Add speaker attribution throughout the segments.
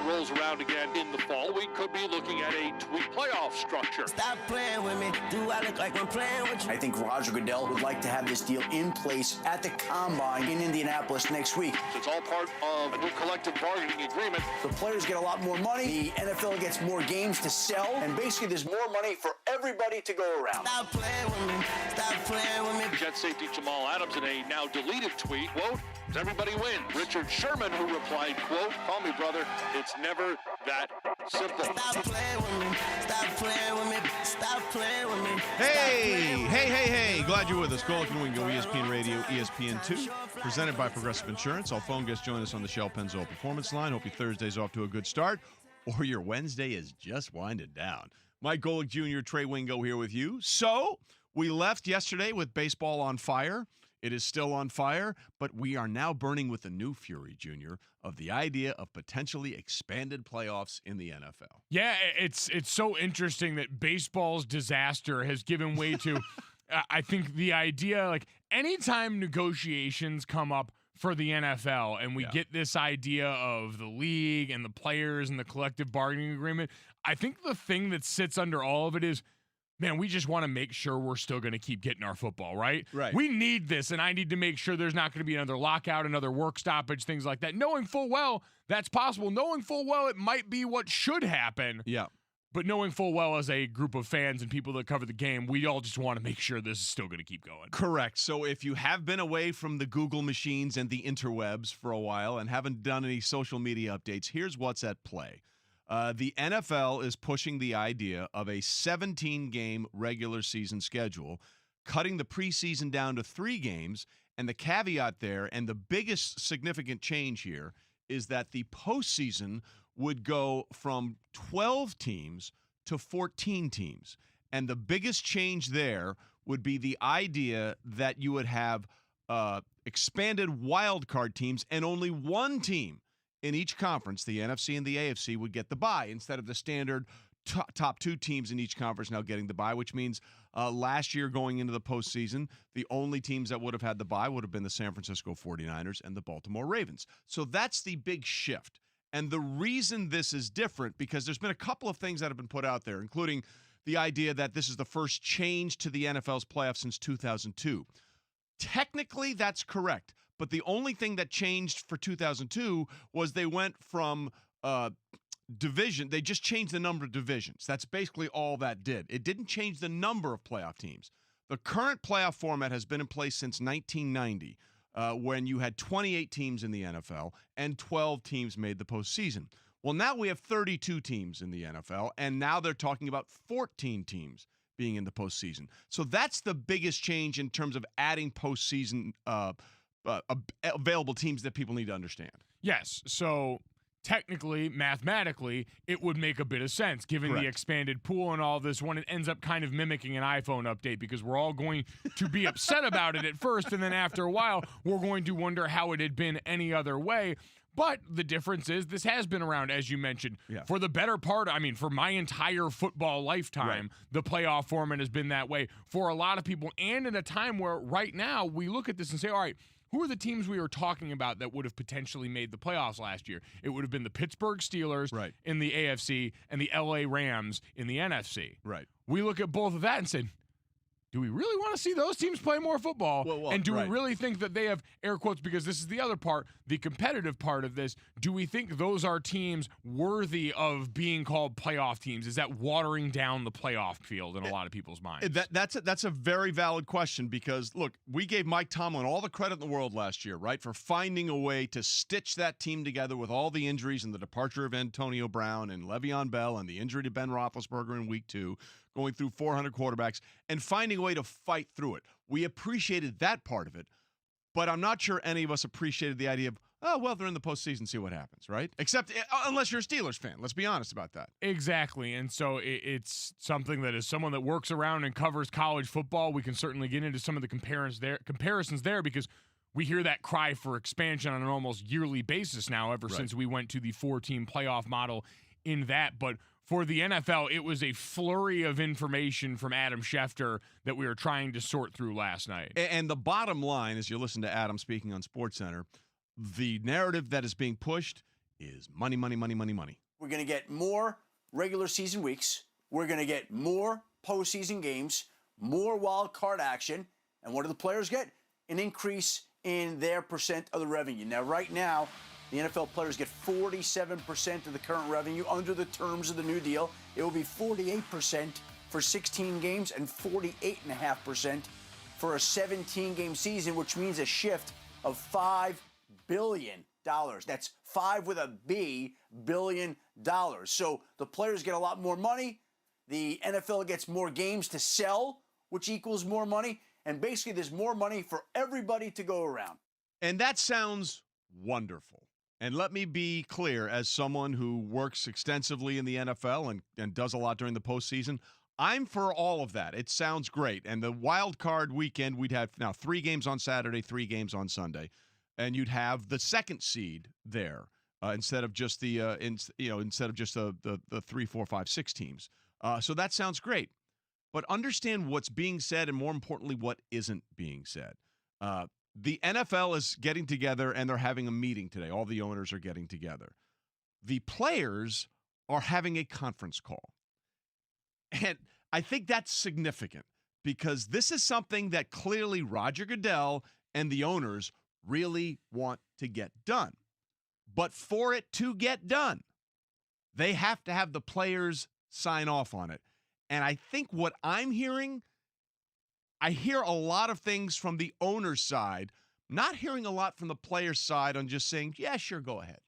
Speaker 1: rolls around again in the fall, we could be looking at a tweak playoff structure.
Speaker 2: Stop playing with me. Do I look like I'm playing with you?
Speaker 3: I think Roger Goodell would like to have this deal in place at the Combine in Indianapolis next week.
Speaker 1: It's all part of a new collective bargaining agreement.
Speaker 3: The players get a lot more money, the NFL gets more games to sell, and basically there's more money for everybody to go around.
Speaker 2: Stop playing with me. Stop playing with me.
Speaker 1: Jet safety Jamal Adams in a now deleted tweet, quote, "Does everybody win?" Richard Sherman, who replied, quote, "Call me brother, it's never that simple."
Speaker 2: Stop playing with me. Stop playing with me. Stop playing with me.
Speaker 4: Hey. Glad you're with us. Golic and Wingo, ESPN Radio, ESPN2. Presented by Progressive Insurance. All phone guests join us on the Shell Pennzoil Performance Line. Hope your Thursday's off to a good start, or your Wednesday is just winding down. Mike Golic Jr., Trey Wingo here with you. So, we left yesterday with baseball on fire. It is still on fire, but we are now burning with a new fury, Junior, of the idea of potentially expanded playoffs in the NFL.
Speaker 5: Yeah, it's so interesting that baseball's disaster has given way to, I think, the idea, like, anytime negotiations come up for the NFL and we get this idea of the league and the players and the collective bargaining agreement, I think the thing that sits under all of it is, man, we just want to make sure we're still going to keep getting our football, right?
Speaker 4: Right.
Speaker 5: We need this, and I need to make sure there's not going to be another lockout, another work stoppage, things like that. Knowing full well that's possible. Knowing full well it might be what should happen.
Speaker 4: Yeah.
Speaker 5: But knowing full well as a group of fans and people that cover the game, we all just want to make sure this is still going to keep going.
Speaker 4: Correct. So if you have been away from the Google machines and the interwebs for a while and haven't done any social media updates, here's what's at play. The NFL is pushing the idea of a 17-game regular season schedule, cutting the preseason down to 3 games, and the caveat there, and the biggest significant change here, is that the postseason would go from 12 teams to 14 teams. And the biggest change there would be the idea that you would have expanded wildcard teams, and only one team in each conference, the NFC and the AFC, would get the bye instead of the standard top 2 teams in each conference now getting the bye, which means last year going into the postseason, the only teams that would have had the bye would have been the San Francisco 49ers and the Baltimore Ravens. So that's the big shift. And the reason this is different, because there's been a couple of things that have been put out there, including the idea that this is the first change to the NFL's playoffs since 2002. Technically, that's correct. But the only thing that changed for 2002 was they went from division. They just changed the number of divisions. That's basically all that did. It didn't change the number of playoff teams. The current playoff format has been in place since 1990, when you had 28 teams in the NFL and 12 teams made the postseason. Well, now we have 32 teams in the NFL, and now they're talking about 14 teams being in the postseason. So that's the biggest change in terms of adding postseason available teams that people need to understand.
Speaker 5: Yes, so technically, mathematically, it would make a bit of sense given the expanded pool and all this when it ends up kind of mimicking an iPhone update, because we're all going to be upset about it at first, and then after a while, we're going to wonder how it had been any other way. But the difference is this has been around, as you mentioned, for the better part. I mean, for my entire football lifetime, the playoff format has been that way for a lot of people. And in a time where right now we look at this and say, all right, who are the teams we were talking about that would have potentially made the playoffs last year? It would have been the Pittsburgh Steelers in the AFC and the LA Rams in the NFC.
Speaker 4: Right.
Speaker 5: We look at both of that and said, do we really want to see those teams play more football?
Speaker 4: Well,
Speaker 5: and do we really think that they have, air quotes, because this is the other part, the competitive part of this, do we think those are teams worthy of being called playoff teams? Is that watering down the playoff field in a lot of people's minds?
Speaker 4: That's a very valid question, because, look, we gave Mike Tomlin all the credit in the world last year, right, for finding a way to stitch that team together with all the injuries and the departure of Antonio Brown and Le'Veon Bell and the injury to Ben Roethlisberger in week 2, going through 400 quarterbacks, and finding a way to fight through it. We appreciated that part of it, but I'm not sure any of us appreciated the idea of, oh, well, they're in the postseason, see what happens, right? Except unless you're a Steelers fan. Let's be honest about that.
Speaker 5: Exactly, and so it's something that, as someone that works around and covers college football, we can certainly get into some of the comparisons there, because we hear that cry for expansion on an almost yearly basis now, ever since we went to the 4-team playoff model in that. But for the NFL, it was a flurry of information from Adam Schefter that we were trying to sort through last night.
Speaker 4: And the bottom line, as you listen to Adam speaking on SportsCenter, the narrative that is being pushed is money, money, money, money, money.
Speaker 3: We're going to get more regular season weeks. We're going to get more postseason games, more wild card action. And what do the players get? An increase in their percent of the revenue. Now, right now, the NFL players get 47% of the current revenue under the terms of the new deal. It will be 48% for 16 games and 48.5% for a 17-game season, which means a shift of $5 billion. That's 5 with a B, billion dollars. So the players get a lot more money. The NFL gets more games to sell, which equals more money. And basically, there's more money for everybody to go around.
Speaker 4: And that sounds wonderful. And let me be clear, as someone who works extensively in the NFL and does a lot during the postseason, I'm for all of that. It sounds great. And the wild card weekend, we'd have now 3 games on Saturday, 3 games on Sunday, and you'd have the second seed there instead of just the 3, 4, 5, 6 teams. So that sounds great. But understand what's being said, and more importantly, what isn't being said. The NFL is getting together, and they're having a meeting today. All the owners are getting together. The players are having a conference call. And I think that's significant because this is something that clearly Roger Goodell and the owners really want to get done. But for it to get done, they have to have the players sign off on it. And I think what I'm hearing, I hear a lot of things from the owner's side, not hearing a lot from the player's side on just saying, yeah, sure, go ahead.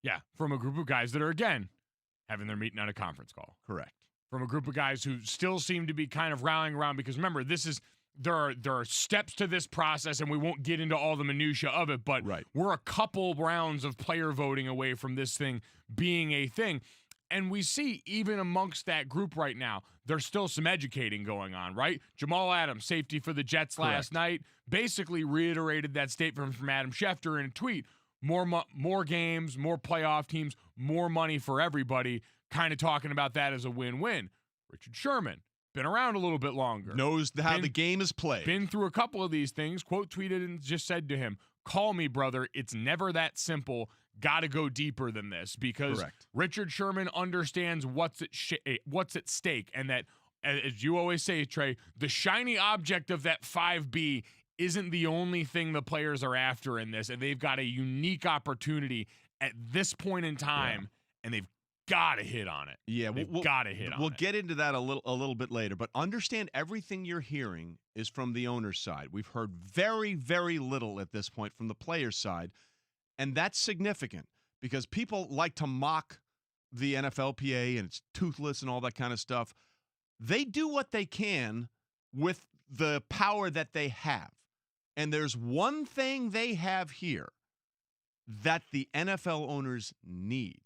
Speaker 5: Yeah, from a group of guys that are, again, having their meeting on a conference call.
Speaker 4: Correct.
Speaker 5: From a group of guys who still seem to be kind of rallying around because, remember, there are steps to this process, and we won't get into all the minutia of it, but we're a couple rounds of player voting away from this thing being a thing. And we see even amongst that group right now, there's still some educating going on, right? Jamal Adams, safety for the Jets last night, basically reiterated that statement from Adam Schefter in a tweet. More games, more playoff teams, more money for everybody, kind of talking about that as a win-win. Richard Sherman, been around a little bit longer.
Speaker 4: Knows how the game is played.
Speaker 5: Been through a couple of these things, quote tweeted and just said to him, call me, brother. It's never that simple. Got to go deeper than this because Richard Sherman understands what's at stake, and that, as you always say, Trey, the shiny object of that 5B isn't the only thing the players are after in this, and they've got a unique opportunity at this point in time, and they've got to hit on it.
Speaker 4: Yeah,
Speaker 5: we'll got to hit on it.
Speaker 4: We'll get into that a little bit later, but understand everything you're hearing is from the owner's side. We've heard very, very little at this point from the player's side. And that's significant because people like to mock the NFLPA and it's toothless and all that kind of stuff. They do what they can with the power that they have. And there's one thing they have here that the NFL owners need.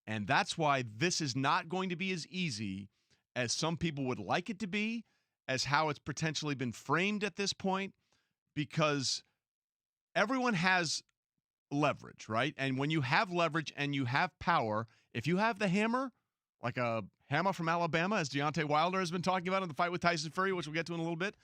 Speaker 4: And that's why this is not going to be as easy as some people would like it to be, as how it's potentially been framed at this point, because everyone has leverage, right? And when you have leverage and you have power, if you have the hammer, like a hammer from Alabama, as Deontay Wilder has been talking about in the fight with Tyson Fury, which we'll get to in a little bit,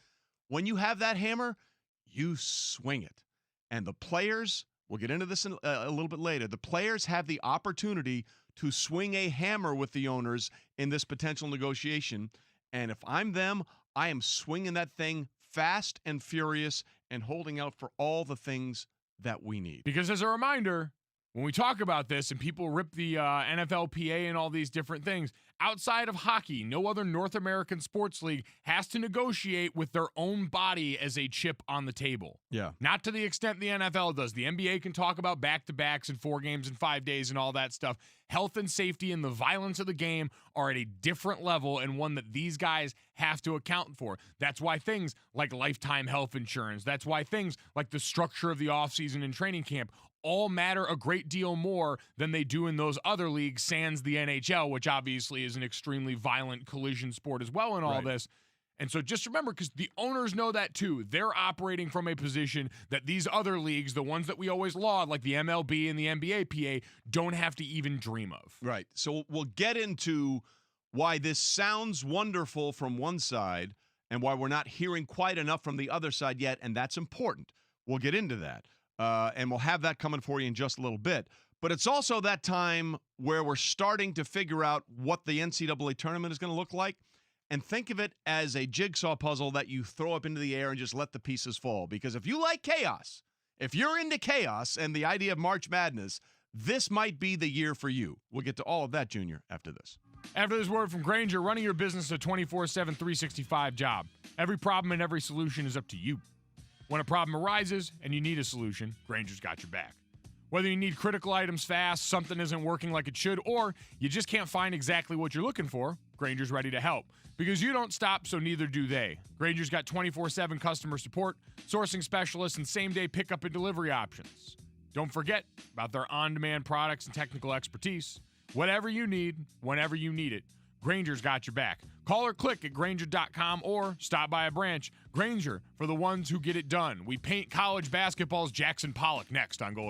Speaker 4: when you have that hammer, you swing it. And the players, we'll get into this a little bit later, the players have the opportunity to swing a hammer with the owners in this potential negotiation. And if I'm them, I am swinging that thing fast and furious and holding out for all the things that we need.
Speaker 5: Because as a reminder, when we talk about this and people rip the NFLPA and all these different things, outside of hockey, no other North American sports league has to negotiate with their own body as a chip on the table.
Speaker 4: Yeah.
Speaker 5: Not to the extent the NFL does. The NBA can talk about back-to-backs and 4 games in 5 days and all that stuff. Health and safety and the violence of the game are at a different level and one that these guys have to account for. That's why things like lifetime health insurance, that's why things like the structure of the offseason and training camp all matter a great deal more than they do in those other leagues, sans the NHL, which obviously is an extremely violent collision sport as well in all this. And so just remember, because the owners know that too, they're operating from a position that these other leagues, the ones that we always laud, like the MLB and the NBA PA, don't have to even dream of.
Speaker 4: Right. So we'll get into why this sounds wonderful from one side and why we're not hearing quite enough from the other side yet, and that's important. We'll get into that. And we'll have that coming for you in just a little bit. But it's also that time where we're starting to figure out what the NCAA tournament is going to look like. And think of it as a jigsaw puzzle that you throw up into the air and just let the pieces fall. Because if you like chaos, if you're into chaos and the idea of March Madness, this might be the year for you. We'll get to all of that, Junior, after this.
Speaker 5: After this word from Grainger, running your business a 24/7, 365 job. Every problem and every solution is up to you. When a problem arises and you need a solution, Grainger's got your back. Whether you need critical items fast, something isn't working like it should, or you just can't find exactly what you're looking for, Grainger's ready to help. Because you don't stop, so neither do they. Grainger's got 24/7 customer support, sourcing specialists, and same-day pickup and delivery options. Don't forget about their on-demand products and technical expertise. Whatever you need, whenever you need it, Grainger's got your back. Call or click at Grainger.com or stop by a branch. Grainger, for the ones who get it done. We paint college basketball's Jackson Pollock next on Golic